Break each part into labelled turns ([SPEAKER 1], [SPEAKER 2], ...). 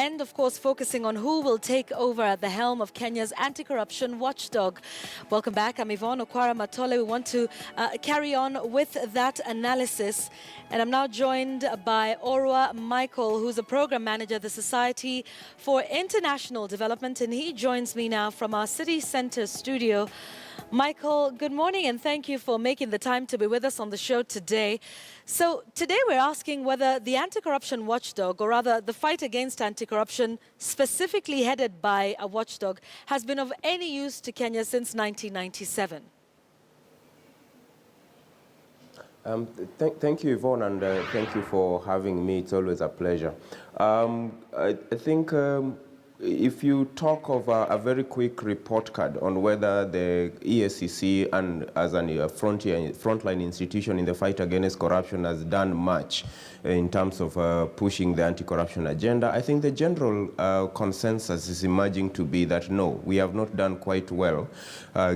[SPEAKER 1] and of course focusing on who will take over at the helm of Kenya's anti-corruption watchdog. Welcome back. I'm Yvonne Okwara Matole. We want to carry on with that analysis. And I'm now joined by Orwa Michael, who's a program manager at the Society for International Development, and he joins me now from our city center studio. Michael, good morning, and thank you for making the time to be with us on the show today. So today we're asking whether the anti-corruption watchdog, or rather the fight against anti-corruption specifically headed by a watchdog, has been of any use to Kenya since 1997.
[SPEAKER 2] Thank you, Yvonne, and thank you for having me. It's always a pleasure. I think if you talk of a very quick report card on whether the EACC and as a frontline institution in the fight against corruption has done much in terms of pushing the anti-corruption agenda, I think the general consensus is emerging to be that no, we have not done quite well,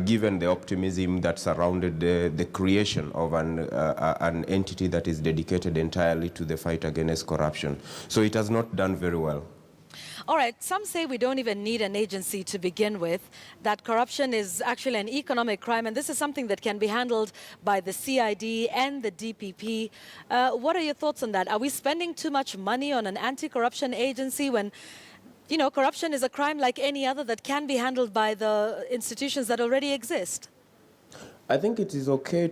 [SPEAKER 2] given the optimism that surrounded the creation of an entity that is dedicated entirely to the fight against corruption. So it has not done very well.
[SPEAKER 1] All right, some say we don't even need an agency to begin with, that corruption is actually an economic crime, and this is something that can be handled by the CID and the DPP. What are your thoughts on that? Are we spending too much money on an anti-corruption agency when, you know, corruption is a crime like any other that can be handled by the institutions that already exist?
[SPEAKER 2] I think it is okay I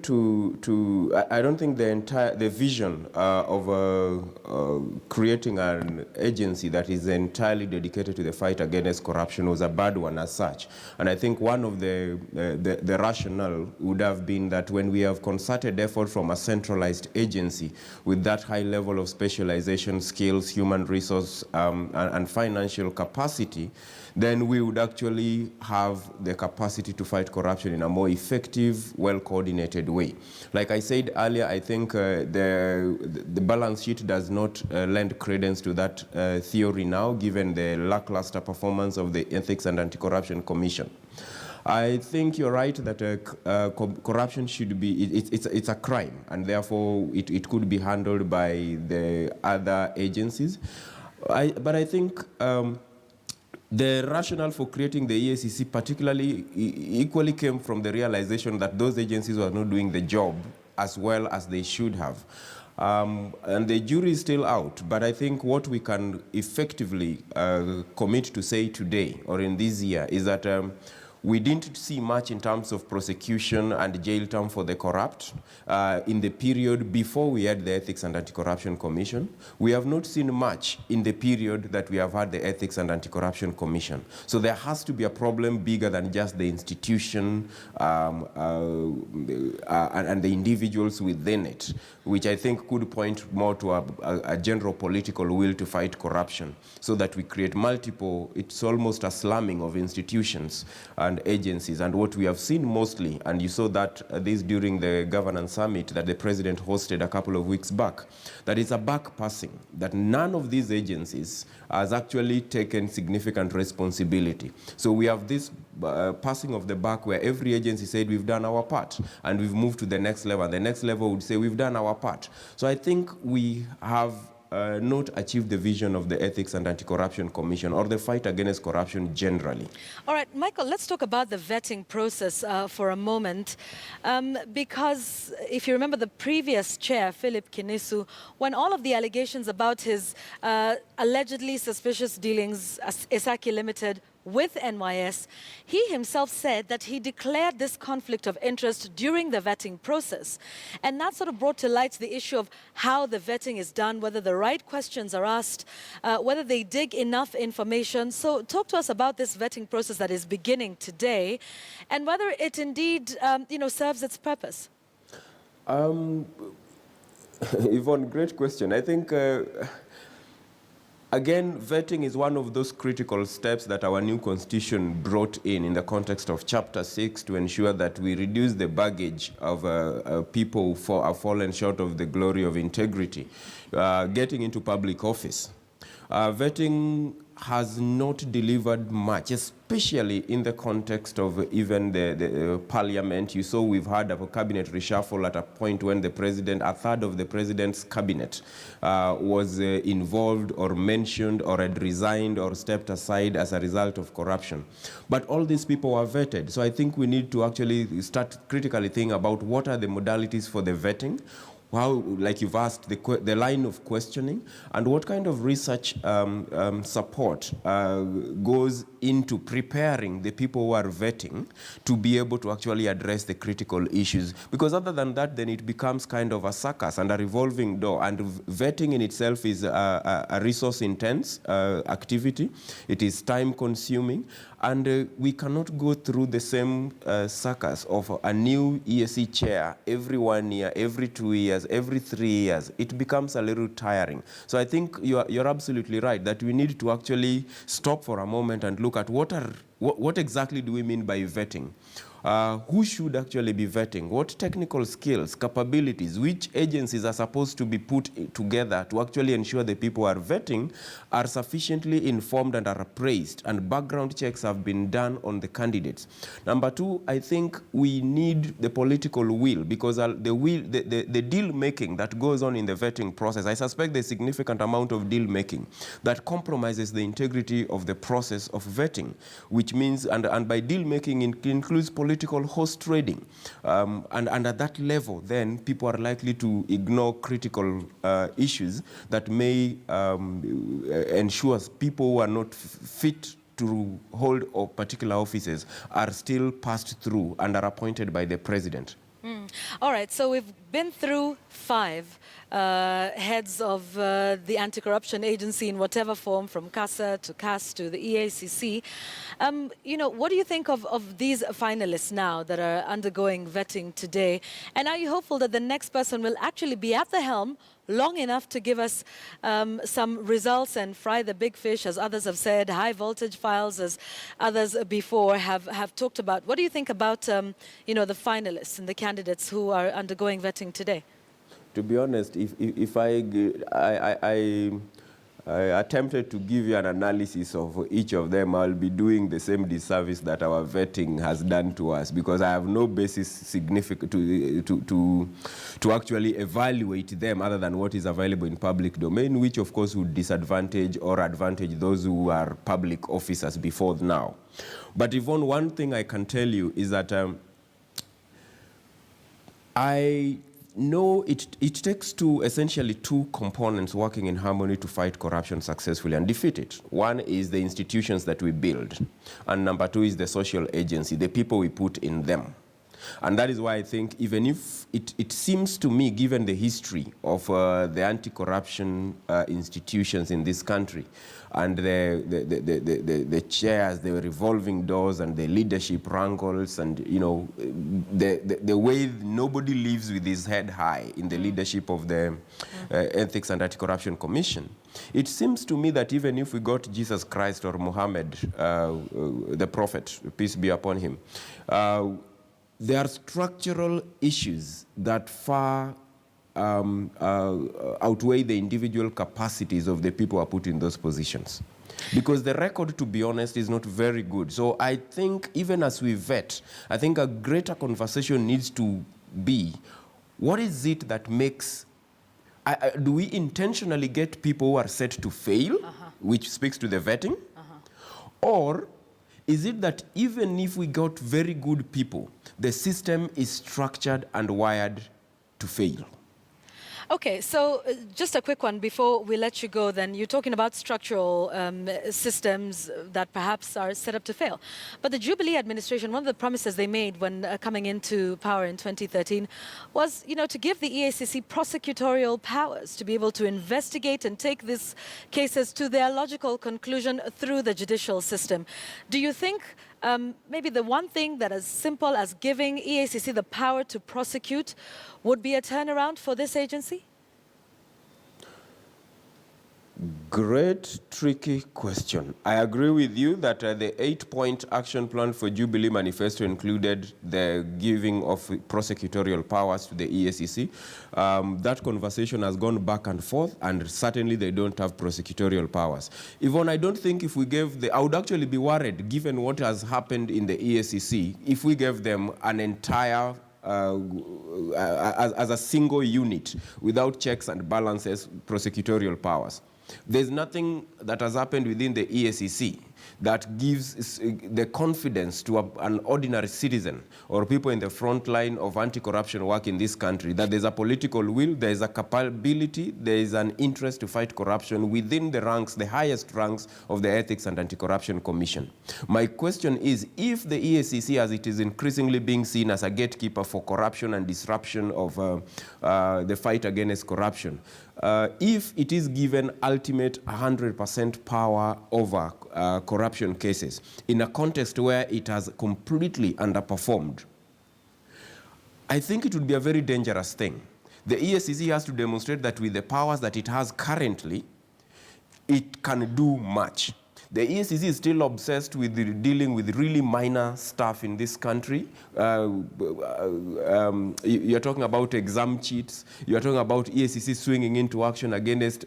[SPEAKER 2] don't think the vision of creating an agency that is entirely dedicated to the fight against corruption was a bad one as such. And I think one of the rationale would have been that when we have concerted effort from a centralized agency with that high level of specialization, skills, human resource, and financial capacity, then we would actually have the capacity to fight corruption in a more effective, well-coordinated way. Like I said earlier, I think the balance sheet does not lend credence to that theory now, given the lackluster performance of the Ethics and Anti-Corruption Commission. I think you're right that corruption should be, it's a crime, and therefore it could be handled by the other agencies. But I think the rationale for creating the EACC particularly equally came from the realization that those agencies were not doing the job as well as they should have. And the jury is still out, but I think what we can effectively commit to say today or in this year is that we didn't see much in terms of prosecution and jail term for the corrupt in the period before we had the Ethics and Anti-Corruption Commission. We have not seen much in the period that we have had the Ethics and Anti-Corruption Commission. So there has to be a problem bigger than just the institution and the individuals within it, which I think could point more to a general political will to fight corruption, so that we create multiple, it's almost a slamming of institutions and agencies. And what we have seen mostly, and you saw that this during the governance summit that the president hosted a couple of weeks back, that it's a back passing, that none of these agencies has actually taken significant responsibility. So we have this passing of the buck where every agency said we've done our part and we've moved to the next level. The next level would say we've done our part. So I think we have not achieved the vision of the Ethics and Anti-Corruption Commission or the fight against corruption generally.
[SPEAKER 1] All right, Michael, let's talk about the vetting process for a moment. Because if you remember the previous chair, Philip Kinisu, when all of the allegations about his allegedly suspicious dealings as EACC Limited with NYS, he himself said that he declared this conflict of interest during the vetting process. And that sort of brought to light the issue of how the vetting is done, whether the right questions are asked, whether they dig enough information. So talk to us about this vetting process that is beginning today, and whether it indeed serves its purpose.
[SPEAKER 2] Yvonne, great question. I think again, vetting is one of those critical steps that our new constitution brought in the context of Chapter 6 to ensure that we reduce the baggage of people who are fallen short of the glory of integrity, getting into public office. Vetting has not delivered much, especially in the context of even the parliament. You saw we've had a cabinet reshuffle at a point when the president, a third of the president's cabinet was involved or mentioned or had resigned or stepped aside as a result of corruption. But all these people were vetted. So I think we need to actually start critically thinking about what are the modalities for the vetting, how, like you've asked, the line of questioning, and what kind of research support goes into preparing the people who are vetting to be able to actually address the critical issues. Because other than that, then it becomes kind of a circus and a revolving door. And vetting in itself is a resource-intense activity. It is time-consuming. And we cannot go through the same circus of a new EAC chair every 1 year, every 2 years, every 3 years. It becomes a little tiring. So I think you're absolutely right that we need to actually stop for a moment and look at what exactly do we mean by vetting. Who should actually be vetting? What technical skills, capabilities, which agencies are supposed to be put together to actually ensure the people who are vetting are sufficiently informed and are appraised, and background checks have been done on the candidates. Number two, I think we need the political will, because the deal making that goes on in the vetting process, I suspect there's a significant amount of deal making that compromises the integrity of the process of vetting, which means, and by deal making it includes political horse trading. And at that level, then people are likely to ignore critical issues that may ensure people who are not fit to hold particular offices are still passed through and are appointed by the president.
[SPEAKER 1] All right, so we've been through 5 heads of the anti-corruption agency in whatever form, from CASA to CAS to the EACC. You know, what do you think of these finalists now that are undergoing vetting today? And are you hopeful that the next person will actually be at the helm long enough to give us some results and fry the big fish, as others have said, high voltage files, as others before have talked about? What do you think about you know, the finalists and the candidates who are undergoing vetting today?
[SPEAKER 2] To be honest, if I attempted to give you an analysis of each of them, I'll be doing the same disservice that our vetting has done to us, because I have no basis significant to actually evaluate them other than what is available in public domain, which of course would disadvantage or advantage those who are public officers before now. But Yvonne, one thing I can tell you is that no, it takes essentially two components working in harmony to fight corruption successfully and defeat it. One is the institutions that we build, and number two is the social agency, the people we put in them. And that is why I think, even if it seems to me, given the history of the anti-corruption institutions in this country, and the chairs, the revolving doors, and the leadership wrangles, and you know, the way nobody lives with his head high in the leadership of the Ethics and Anti-Corruption Commission, it seems to me that even if we got Jesus Christ or Muhammad, the prophet, peace be upon him, there are structural issues that far outweigh the individual capacities of the people who are put in those positions. Because the record, to be honest, is not very good. So I think even as we vet, I think a greater conversation needs to be, what is it that makes, do we intentionally get people who are set to fail, which speaks to the vetting? Or is it that even if we got very good people, the system is structured and wired to fail?
[SPEAKER 1] Okay, so just a quick one before we let you go then. You're talking about structural systems that perhaps are set up to fail. But the Jubilee administration, one of the promises they made when coming into power in 2013 was, you know, to give the EACC prosecutorial powers to be able to investigate and take these cases to their logical conclusion through the judicial system. Do you think maybe the one thing that as simple as giving EACC the power to prosecute would be a turnaround for this agency?
[SPEAKER 2] Great, tricky question. I agree with you that the 8-point action plan for Jubilee Manifesto included the giving of prosecutorial powers to the EACC. That conversation has gone back and forth, and certainly they don't have prosecutorial powers. Yvonne, I don't think if we gave I would actually be worried, given what has happened in the EACC, if we gave them an entire as a single unit without checks and balances prosecutorial powers. There's nothing that has happened within the EACC that gives the confidence to an ordinary citizen or people in the front line of anti-corruption work in this country that there's a political will, there is a capability, there is an interest to fight corruption within the ranks, the highest ranks of the Ethics and Anti-Corruption Commission. My question is, if the EACC, as it is increasingly being seen as a gatekeeper for corruption and disruption of the fight against corruption, if it is given ultimate 100% power over corruption cases in a context where it has completely underperformed, I think it would be a very dangerous thing. The EACC has to demonstrate that with the powers that it has currently, it can do much. The EACC is still obsessed with dealing with really minor stuff in this country. You're talking about exam cheats. You're talking about EACC swinging into action against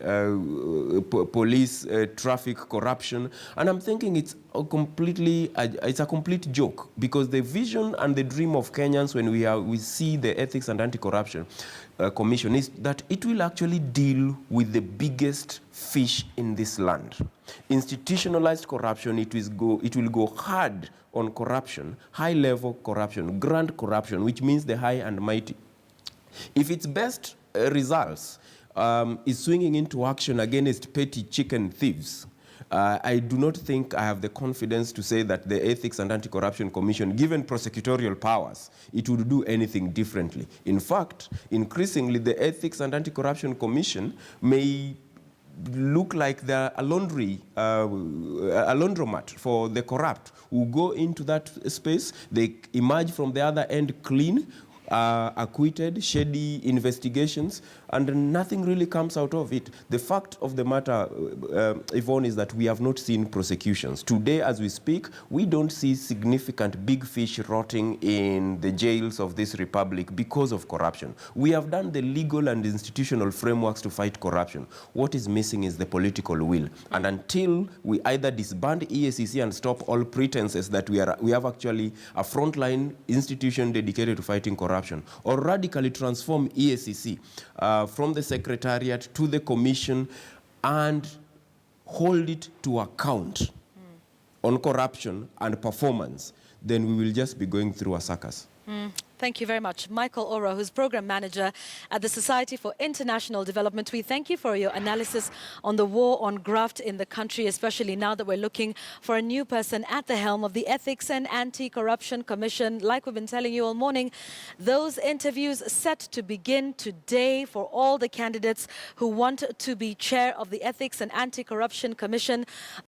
[SPEAKER 2] police traffic corruption. And I'm thinking it's a complete joke, because the vision and the dream of Kenyans when we see the Ethics and Anti-Corruption Commission is that it will actually deal with the biggest fish in this land. Institutionalized corruption, it will go hard on corruption, high-level corruption, grand corruption, which means the high and mighty. If its best results is swinging into action against petty chicken thieves, I do not think I have the confidence to say that the Ethics and Anti-Corruption Commission, given prosecutorial powers, it would do anything differently. In fact, increasingly, the Ethics and Anti-Corruption Commission may look like they're a laundromat for the corrupt who go into that space. They emerge from the other end clean, acquitted, shady investigations, and nothing really comes out of it. The fact of the matter, Yvonne, is that we have not seen prosecutions. Today, as we speak, we don't see significant big fish rotting in the jails of this republic because of corruption. We have done the legal and institutional frameworks to fight corruption. What is missing is the political will. And until we either disband EACC and stop all pretenses that we have actually a frontline institution dedicated to fighting corruption, or radically transform EACC from the Secretariat to the Commission and hold it to account on corruption and performance, then we will just be going through a circus.
[SPEAKER 1] Thank you very much. Michael Ora, who's Program Manager at the Society for International Development. We thank you for your analysis on the war on graft in the country, especially now that we're looking for a new person at the helm of the Ethics and Anti-Corruption Commission. Like we've been telling you all morning, those interviews set to begin today for all the candidates who want to be chair of the Ethics and Anti-Corruption Commission.